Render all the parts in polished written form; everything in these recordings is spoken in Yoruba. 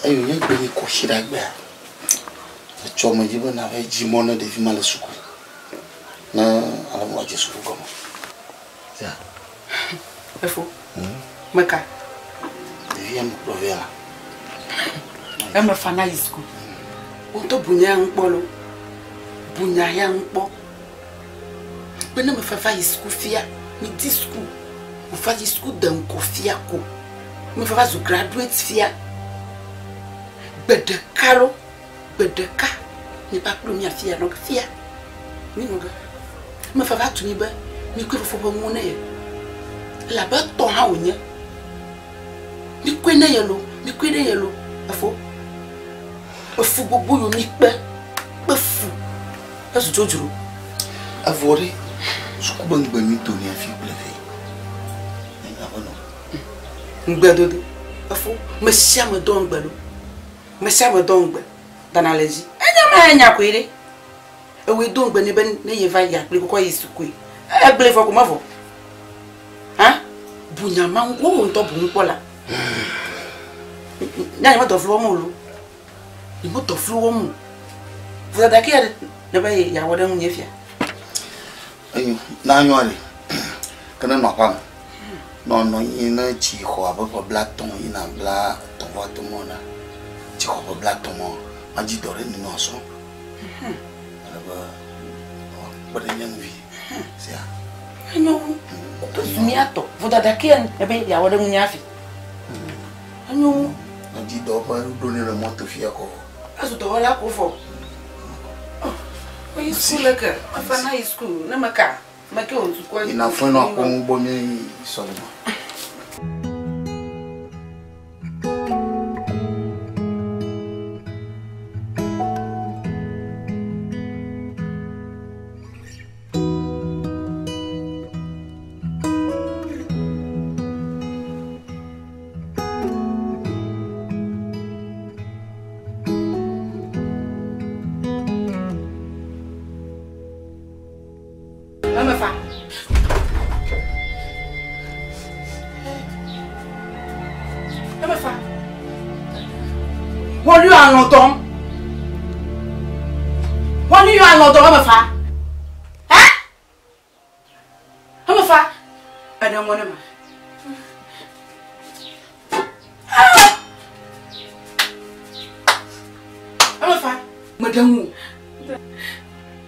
ayo nya gbe ni ko shira gbe a cho mo jibo na fa jimono de fi mal suku na ala mo je suku ko ya efo meka viens me provera e me fa na isku o to bunya npolo bunya ya npo be na me fa isku fia mi disku o fa isku dan ko fia ko me fa zo graduate fia bedekaro bedeka ni pa plumia fia no fia ni ngoga me fa tu mi ba mi ko fo bo mo na ye la ba to ha onya mi ko na ye lo afo ofu gbogbo yo mi pe fu asu jojuro avore suku bangba mi to ni afi pleve ni abono ngbedodo afo me sia me don gbelo me sia me don gbe danaleji enya ko ire ewe don gbe ni ben ne ye va ya pe ko yisuku e gbe fo ko mafo ha bunya mango mo to bu npola na mo to flo mo lu ni mo to flo mo vous da ke ne ba ya wodan mu nyefia ayo na anyo ale kana no pam no ina chi ho aba ko black ton ina bla ton wa to mo na chi ho black ton mo ma ji dore ni no so ala ba de nyam vi sia anyo to miato vous da ke ne ba ya wodan mu nyafi anyo ma ji do ba do ni le mo to fia ko azu to wala ko fo oyi school ka afana school na maka make on school ina fo no ko ngbo mi so mo Lọ́dọ̀ ma fa ma fa ada mo ne ma ma fa madamu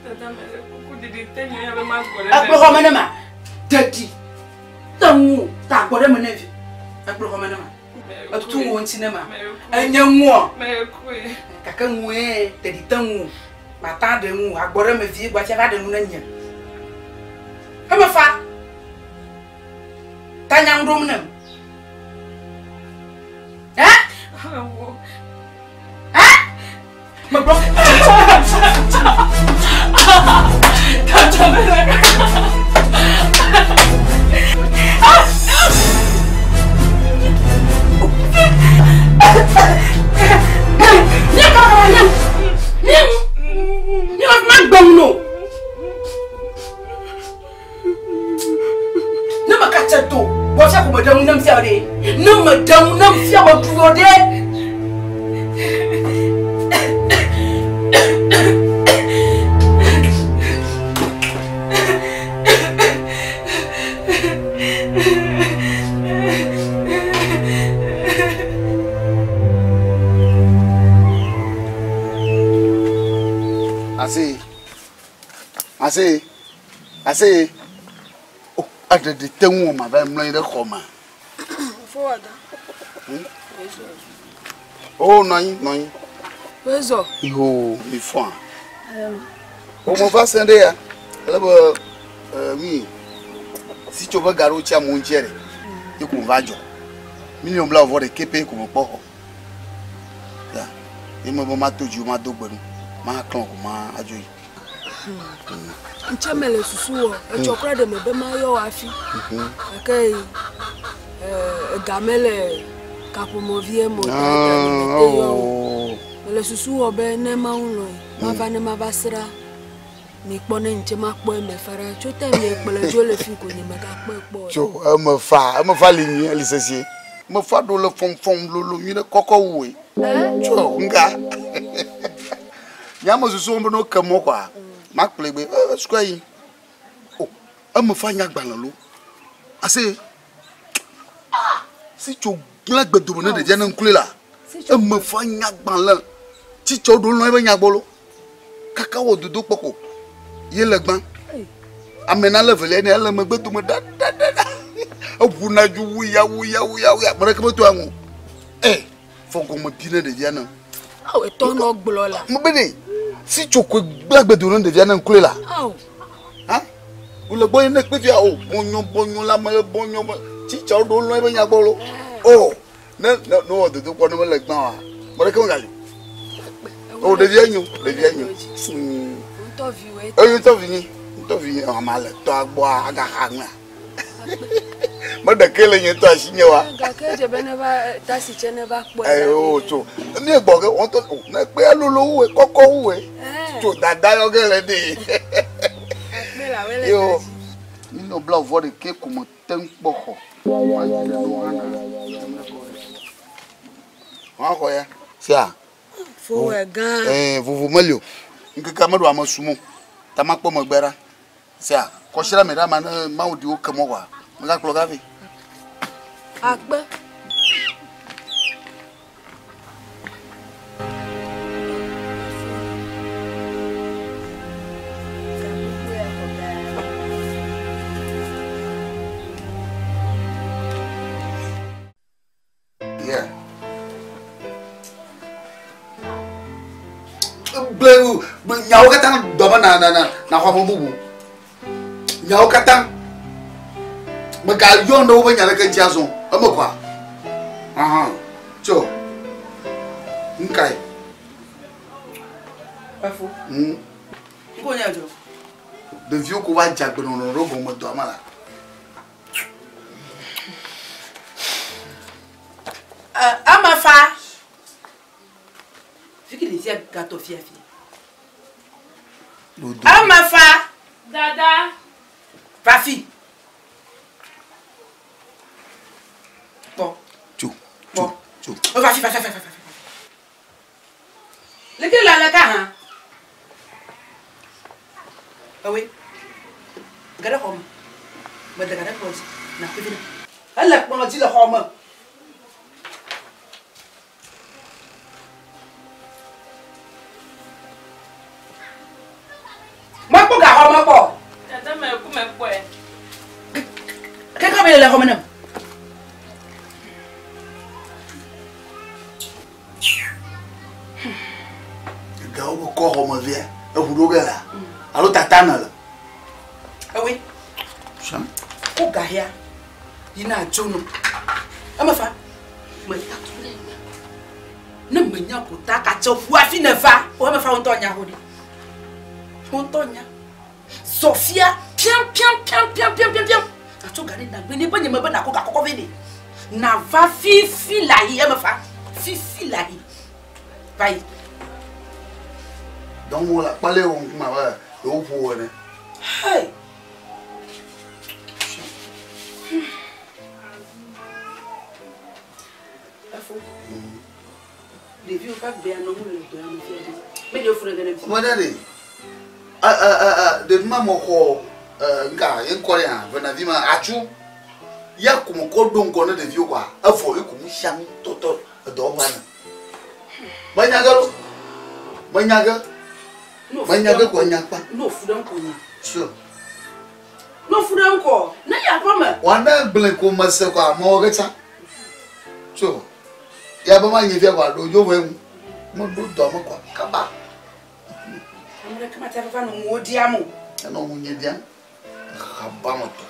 tata mele kuku didi tenyo ya ma gbore akplo ma ne ma dadi tamu ta gbore mo ne vi akplo ma ne ma atutu wo nti ne ma anyanwo me ku kaka nwe dadi tamu mata de mu agbore me vie gba cha de mu na nya e fa tanya ndom nam ma bro Assez. Oh, ada de tengu ma ba mlo ire khoma. Foda. Oh, non. Wezo. Yo, mi fwa. O mo fa sende ya. Labo mi. Si tu veux garo tia mon jere. Tu ko va jo. Million bla over de kepe ko mo po. Ya. E mo ma toju ma dogbenu. Ma kan ko ma ajoyi. Nchamele susuo echokra de mebe ma yo afi akai gamele kapomovie mo yo le susuo be ne ma unlo ma ba ne ma basra ni pone nche ma po me fara chote mi pele jo le fi ko ni me ka po cho me fa li ni licencié me fa do le fom lolo mi ne koko we cho nga nya mo so mo no kamo kwa ma plebe skwa yi oh am fa nya gban lo ase si cho gla gbedo ne de je na nkule la am fa nya gban la ti cho do lo e nya gbolo kaka wo dudu poko ye le gban amena level ene ele me gbedo mo da abuna ju wuya mara ke beto anwo fonko mo bi ne de dia na e to no gbolo la mo be ni si choko gbagbedo no de dia na nkule la ha ule boy ne pe fia bonyo la mo bonyo ti cha do lo e be nya gbolo no de do ko no le gban wa mara ke mo ga de dia nyu interview amale to agbo aga hanga madakele yen to asinye wa ga keje be ne ba tasi che ne ba po to mi egbo ke won to na pe alolo we koko we to dada yo gele de pe la wele yo no bla vo de ke como tempo ho wa ko ya sia fo we gan vuvu melio nkeka madu amasumu tamakpo mogbera sia ko shira me da ma odi o kemo wa nga klo gavi agbe yeah bleu nyawo katang doba na kwa bubu nyawo katang maka yondo wo nyala kan jazo amakwa cho nkai Afu ko nya jo de vieux ko wa jagbe no robo mo do amala amafa fikiri tia gato fia amafa dada Fafi bon Fafi lequel la ka ah oui gada xom ba daga rek ko na ko dina ala ko ma ci la xom ma ko ga xom ko dada me ku me po e ke ka be la xom na ga o ko ho mo vie e huro gala alo tatana la ah oui sam ko ga ya ina jono amafa ma ta tule na menya ko ta ka chofu afi na fa o amafa on tonya hodi on tonya Sophia piam ato gari na gbe ni banye mebe na ko ga kokko vede na va fifi la hi amafa fifi la hi vai donc wala pale on ma ba o po ne hey afo de viu ka be anomu le to ya no fiade me de ofure gane mo dade de mama ko nga en korea vena vima achu ya kumo ko don ko ne de vieux kwa afo e kumu shang toto do bana manyaga ko nyakpa no fudan ko ni sure no fudan ko na ya ko ma wanda ble ko mase kwa mo geta sure ya ba ma nyefia kwa do jo we mo do do mo kwa kaba amre kama ta fa no modi amu no munye dia kaba mo to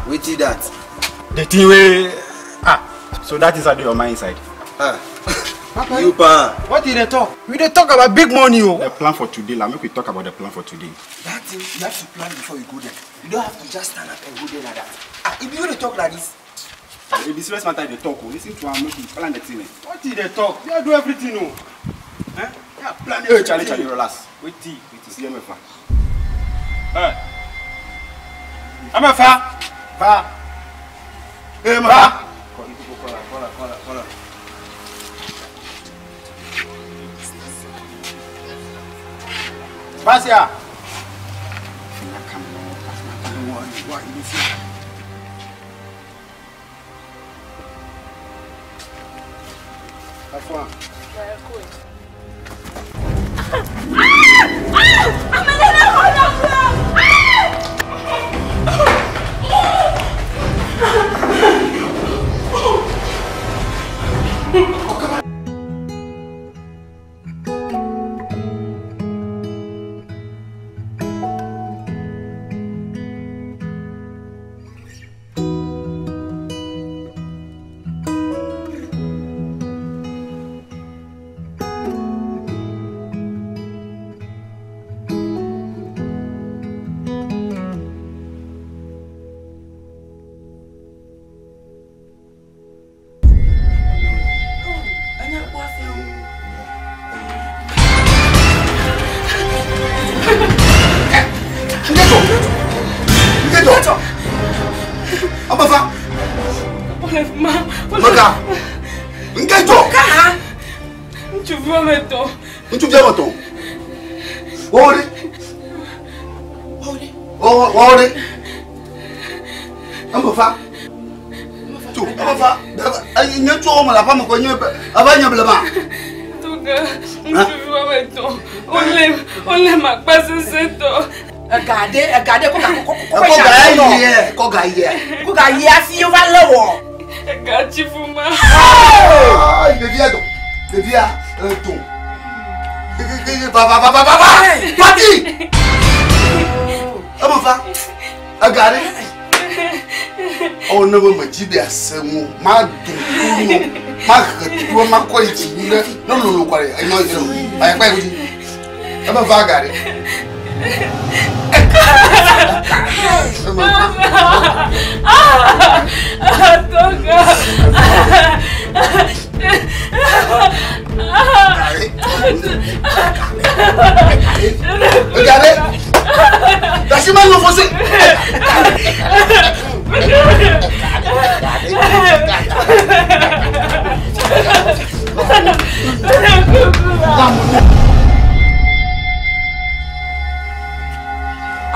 Wait till that. The thing we So that is how your mind inside. You pa. What did they talk? We dey talk about big money. The plan for today, like make we talk about the plan for today. That thing, you have to plan before you go there. You don't have to just stand up and go there like that. If you want to talk like this. If the serious matter they talk, listen to am make we plan the thing. What did they talk? You do everything, no. Eh? Yeah, plan it. Hey, Charlie, relax. Wait till see me fa. I'm a fa. Hey, ma. Call. Basia.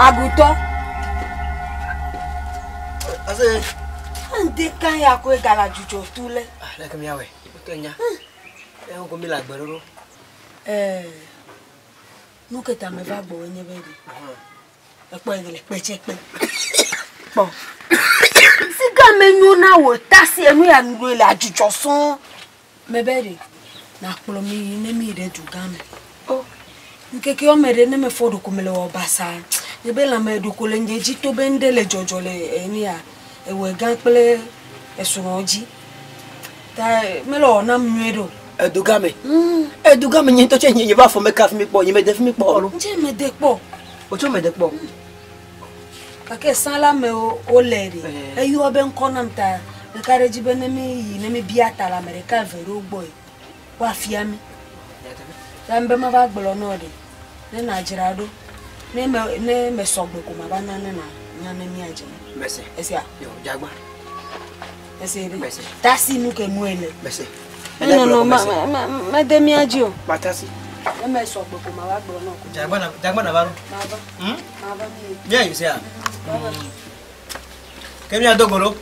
Aguto. Ase. Ande kan ya ko gala jujo tule. La ke mi awe. Kenya. Ko mi la gbero. Nu ke ta me va gbo yen beri. Epo egele pechepe. Po. Siga menyu na wo tasi enu ya nru ile ajujo sun. Me beri. Na kpolo mi ne mi re dugame. Oh. Nkeke o mere ne me fodo kumele obasa. Ebe la me du kole ngeji to bendele jojole eni a ewe gan pele esuroji ta me lo na mwedo edugame nyin to che nyin ba fo me ka fi mi po yin me de fi mi po lo nje me de po o cho me de po ka ke sala me o leri eyu obe nko na mta de kareji be ne mi biata la america vero boy wa fiami ta mbe ma ba gbolo no de ne na jirado ne me sogbe ko ma bana na nyane mi aje merci esia yo jagba esi merci tasi nu ke muele merci no ma de mi aje o batasi ne me sogbe ko ma wa gbo na ko jagba na baro ma ba mi bien you say kemi adogoro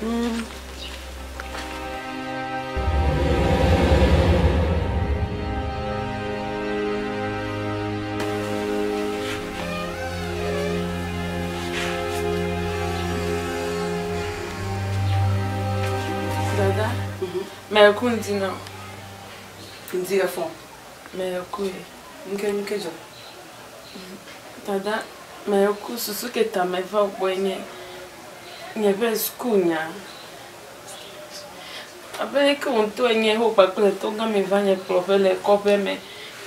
Mais continue. Ndi fond. Mais écoute, nke jo. Tada, mais écoute, ce que ta me va boire. N'y avait school nya. Après que on to enye ho pa kle to ga me va nye profele kope me.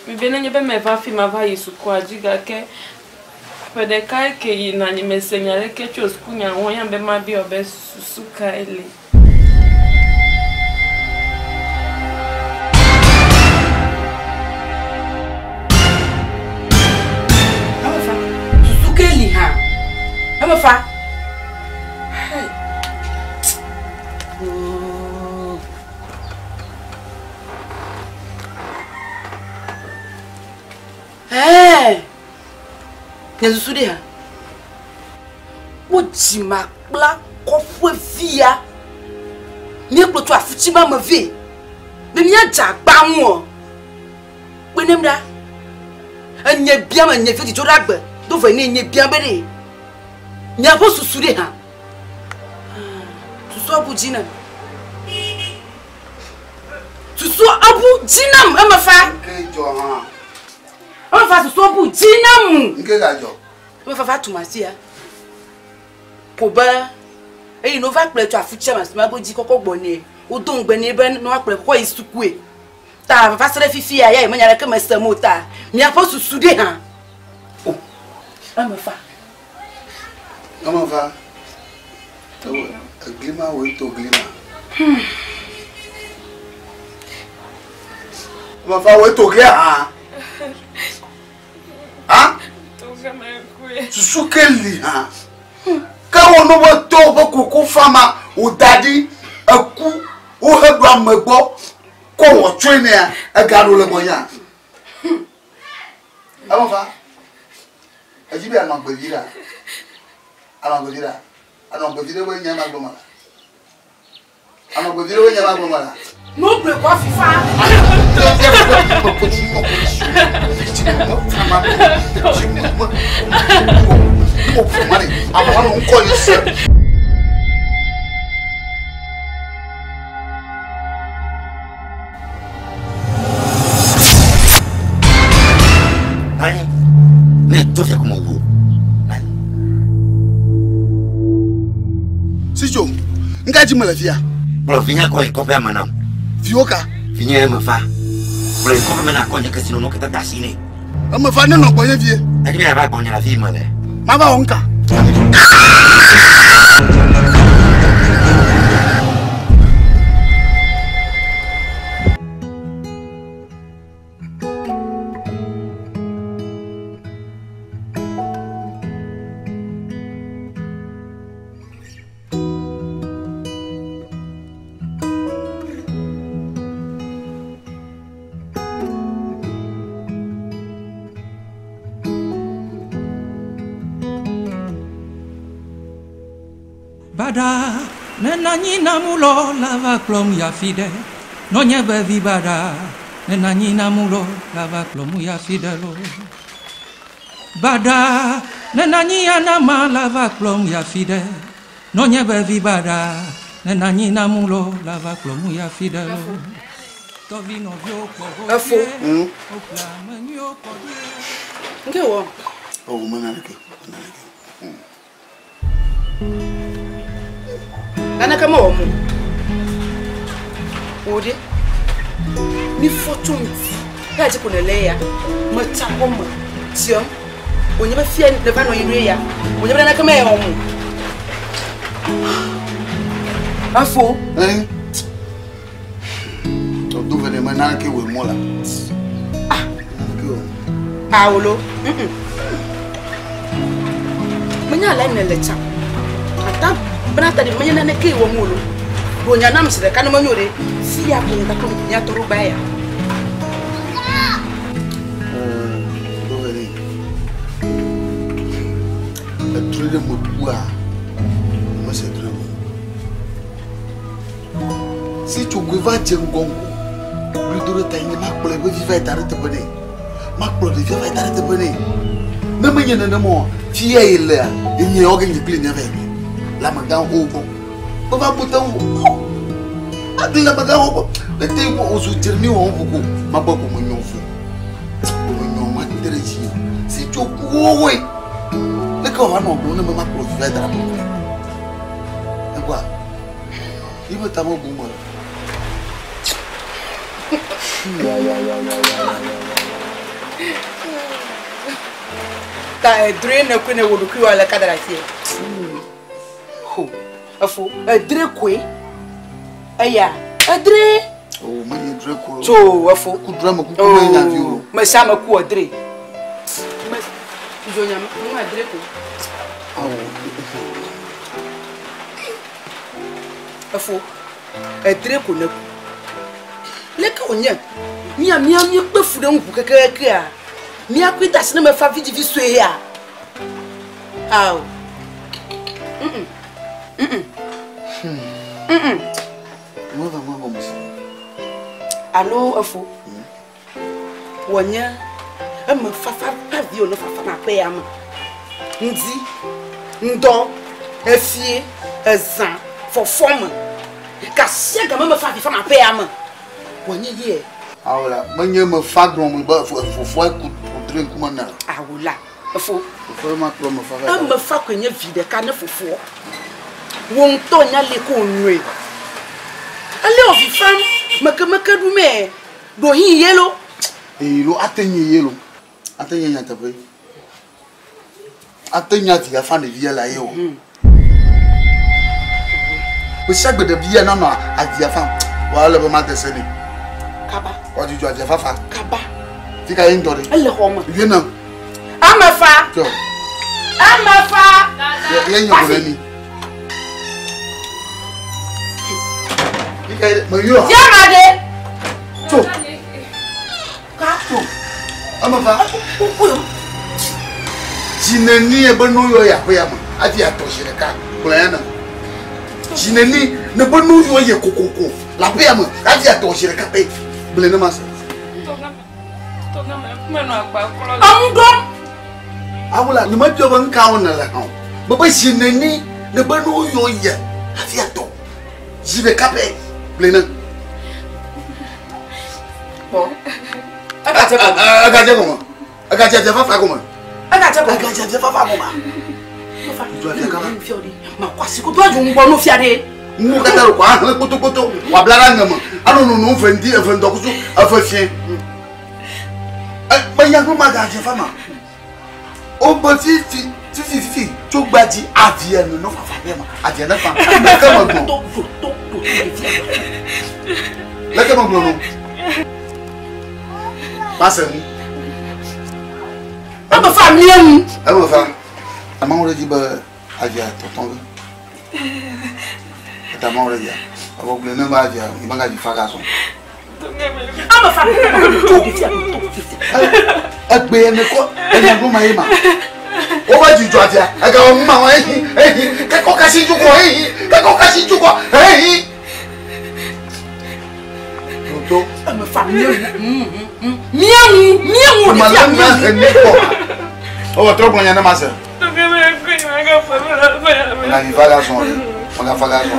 Mi bene nye be me va fi ma va yisu kwa jiga ke. Pede kai ke ina ni me senyale ke chos kunya won ya be ma bi obe susuka ele. Susuka eli ha. Ama fa. Yesu de ha. Wo ji makpla kofwe via. Ni ekplotu afuchi ma me ve. Me mi aja gba won. Pe nem da. Anye bia ma nye fiti to dagbe. Do fe ni nye bia be de. Nya bo susu de ha. Susu abu jinam. Susu abu jinam e ma fa. Ke jo ha. On va se sobu jinam. Nke ga jo. On va tumasi ya. Koba. E no va ple to afuchi ma ma boji kokko gbo ni. O don gbe ni be no va ple kokko isukue. Ta va sere fifi ya e manyara ke masa mota. Mi apo susu de ha. Oh. Ama fa. To glima we to glima. Ama fa we to glima ha. Ah? Susukeli ha. Ka wono wo to bo kuku fama o dadi aku o hedu amegbo ko wo twene a garo le moya. Amo fa. Ajibi amagbedira. Amagbedira. Amagbedira we nyama gbomala. Amagbedira we nyama gbomala. No ple kwa fifa. Sijo, ngaji malafia. Provinha ko ikope manam. Vioka. Vinha mafa. Por ikope mena konye kasino no kita dasine. Ama fa ne no konye vie. Akimi na ba konye la fi male. Mama onka. Bada nenanyi namulo lava klom ya fide no nyebe vi bada nenanyi namulo lava klom ya fidelo bada nenanyi anama lava klom ya fide no nyebe vi bada nenanyi namulo lava klom ya fidelo to vino vyo ko Afo. okla manyo ko Nke wo. Oh manaleke. Kana kama omu. Ode. Ni fortune. Ya ji kunele ya. Machapo ma. Tio. Onye ba fie ne ba no yire ya. Onye ba na kama ya omu. Afo. Eh? To do vene manaleke we mola. Ah. Paolo. Manya la ne lecha. Ata Brata de manya na ke wo mulo. Bonya nam se ka no manyore. Si ya ko ta ko nya toru baya. Do vene. Trede mo bua. Mo se trede. Si tu guva jengongo. Ridoro ta ni makpole be viva etare te bone. Makpole de viva etare te bone. Na manya na mo. Fie ile a. Enye oge ni pli nya ve. La magan obo. Ba va botan obo. Adi la magan obo. Le te ko ozu termi o obo. Ma ba ko mo nyonfu. Mo nyon ma tereji. Si tu ko we. Le ko va no bo ne ma ko fi dara. E kwa. Ibo ta mo bumbo. Ta drain na kwene wo duku wala kadara tie. Ho. Afo, dre kwe. Aya, dre. Oh, me dre ko. So, afo ku drama ku ku na view. Me sama ku dre. Me Jonya, mo dre ko. Afo, dre ko na ku. Leka onya. Mia pe fu de nku kekeke a. Mia kwita sene me fa vidi so e a. Aw. Allo, Afo. Wonya. Me fa pavio no fa na pe am. Ndi. Ndo. Efie. Ezan. For form. Ka sia ga me fa na pe am. Wonya ye. Awla, manye me fa grom ba fo ku drink kuma na. Awla. Afo. Fo ma pro me fa. Me fa kwenye vide ka na fofo. Won to nya le ko nwe. Ale o fifam maka du me do hin yelo. Yelo atenye yelo. Atenye nya tabe. Atenya ti ya fa na vie la yo. O sagbe de vie na no adia fa. Wa le be ma de se ni. Kaba. Wa ju adia fa fa. Kaba. Ti ka yin dore. Ele ho ma. Vie na. Amafa. Jo. Amafa. Ye nyo ko ni. Mayo. Jamade. To. Ka to. Amafa. Jineni e banu yo ya ko ya ma. Ati ato shirika. Kulana. Jineni ne banu yo ye kokoko. La pe ya ma. Ati ato shirika pe. Blena ma se. Toga me no agba kolo. Amgo. Awula ni ma jo ban ka wona la ha. Baba jineni ne banu yo ye. Ati ato. Jibe kape. Blena. Bo. Agaje ko. Agaje fa fa ko mo. Agaje fa fa ko ma. Fa. Jo ati ka. Ma kwasi ko to ju ngbo no fiade. Mu kata ko an kutu wa blara ngam. Anu no fendi e fendo kusu afafien. Ma ya ko ma gaje fa ma. O bo ti to gbaji avie no fa fa be ma. Avie na fa. Ka ma gbo. Leke mo gbo no. Passa ni. Aba fa miam. Aba fa. Ama ore di ba avia toton. Tama ore ya. Aba gbo na ba avia, ibanga di fa ga so. Aba fa. Agbe ene ko ene go ma yima. O ba ju avia, aga o ma wa ke ko kasi ju ko ke ko kasi ju ko to aba fa miam ma la na ene ko o to gbonya na ma se Toga me ko na ga fa na ni fa ga so ma ga fa ga so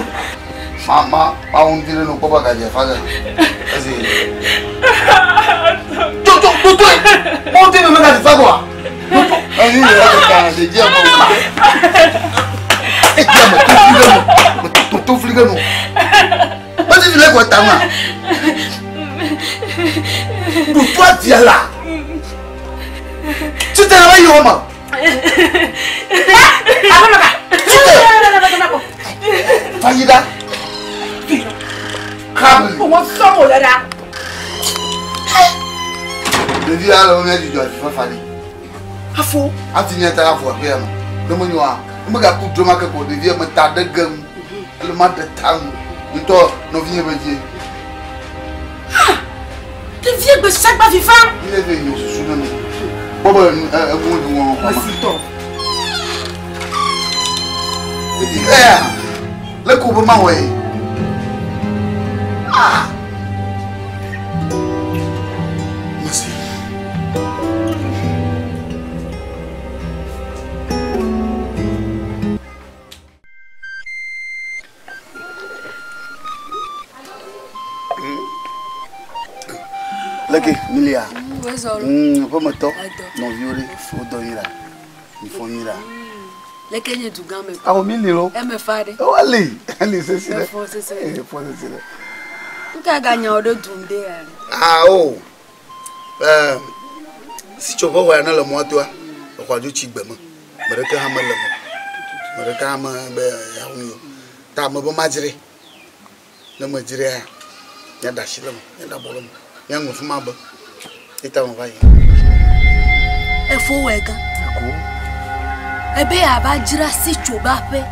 ma un dire no ko ba ga je fa ga asi to mo te me ga fa ko ani le ka de je mo e je mo to fliga no ba ti le ko ta ma do toi dia là tu te réveilles au moment Faïda Crable on sort là le dia là on a dit doit faire fali Afo Ati ta la fois bien le mo nywa mo ga ku drama ka ko de dia me ta de gam le ma de tam to no vient be die le vieux be chaque pas vivant il est venu sous nous bobo mo du won ko masito le ko ma we ah merci Leke milia. Pas moto. Non violé, faut dormir là. Il faut dormir là. Leke nye dugame. Ah, au milieu. Me fade. Oh allez, c'est ça. Faut c'est ça. Faut c'est ça. Nka ganya odo dunde ya. Ah oh. Si chobo wa na le moto a. Ko ju chi gbemo. Mereka ha mele mo. Mereka ma be ya hu. Ta mo bo majire. Na majire a. Ya da shilem, ya da bolom. Ya ngofu ma ba. Ita mo ba yi. E fo wega. Ko. Ebe ya ba jira si choba pe.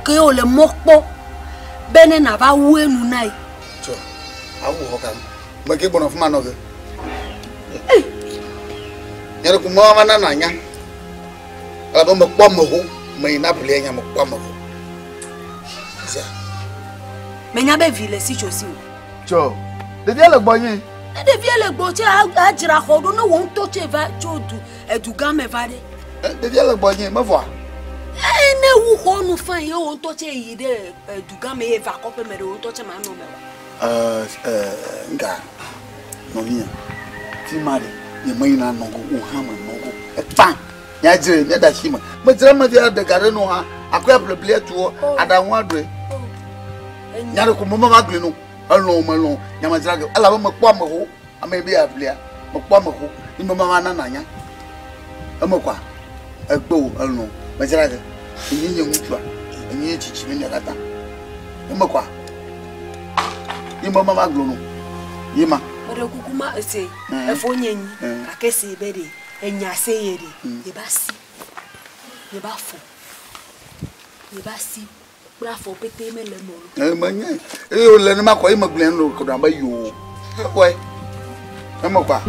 Ke o le mokpo. Bene na ba wu enu nai. So. Awu ho kan. Ma ke bono fu ma no ge. Nyere ku mo ma na na nya. Ala ba mo kpo mo ho, me na bele nya mo kpo mo ho. Sia. Menya be vile si chosi o. Cho. De dia le gbo yin. E de vie le gbo che a jira khodo no won to che va chodu eduga me va de. De dia le gbo yin, ma vo. E ne wu ho nu fan ye won to che yi de eduga me e va ko pe me de won to che ma no me wa. Nga. No yin. Ti mari, ye mai na no go o ha ma no go. E pan. Ya jire, ya da shima. Ma jira ma dia de gare no ha. Akwa pleble tuo ada ho adre. Nyare ku mama magre no. Allo malo. Nyama jira ge. Ala ba ma kwa ma ho. Ama bi ablia. Ma kwa ma ho. Ni mama na na nya. Ama kwa. Egbo allo. Ma jira ge. Ni nyi mutua. Ni chichi mi ne kata. Ama kwa. Ni mama magre no. Yima. Ore kukuma ese e fo nyenyi akese bede enya se yede ye ba si ye ba fo ye ba si bra fo pete me le mo Manya. O le ni ma ko ima glen no ko da ba yo. Ko e. Emo kwa.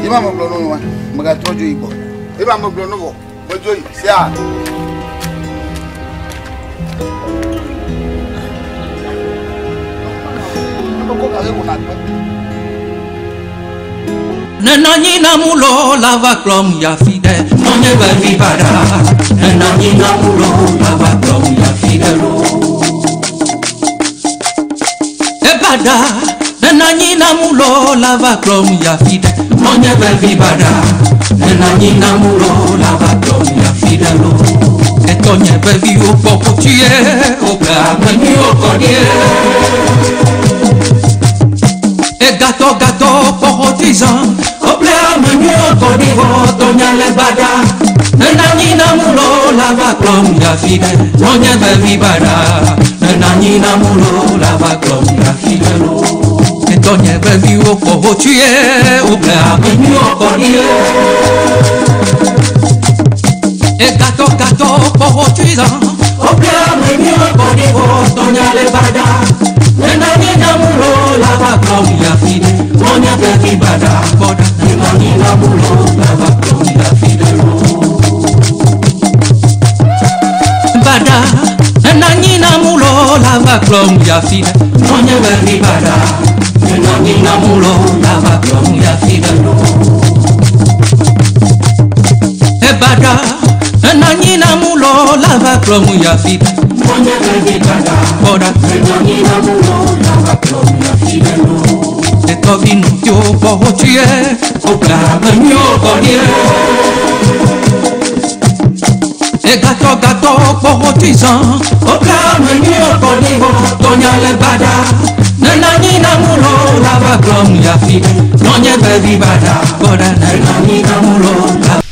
Ima mo glo no wa. Maga tojo ibo. Ima mo glo no wo. Bojo yi se a. Ko ka le ko na ko. Nenanyina mulo lava klom ya fide Nonye bevi bada Nenanyina mulo lava klom ya fide lo Ebada Nenanyina mulo lava klom ya fide Nonye bevi bada Nenanyina mulo lava klom ya fide lo Etonye bevi o poco chie Oga meni o kodie Gato gato poco tizan Oblea menio codigo doña le bada Nenanyina mulo lava klom ya fide Noña bevi bada Nenanyina mulo lava klom ya fide lo Doña bevi o poco chie Oblea menio codie Gato gato poco tizan Oblea menio codigo doña le bada Nenanyina mulo lava klom ya fide Noña bevi bada boda Nenanyina mulo lava klom ya fide lo Bada Nenanyina mulo lava klom ya fide Noña bevi bada Nenanyina mulo lava klom ya fide lo Bada Nenanyina mulo lava klom ya fide Noña bevi bada boda Nenanyina mulo lava klom ya fide lo Vino yo poco chie Oka menio kodie Gato gato poco tizan Oka menio kodigo Doña le bada Nenanyina mulo lava klom ya fide Noña bevi bada Boda Nenanyina mulo lava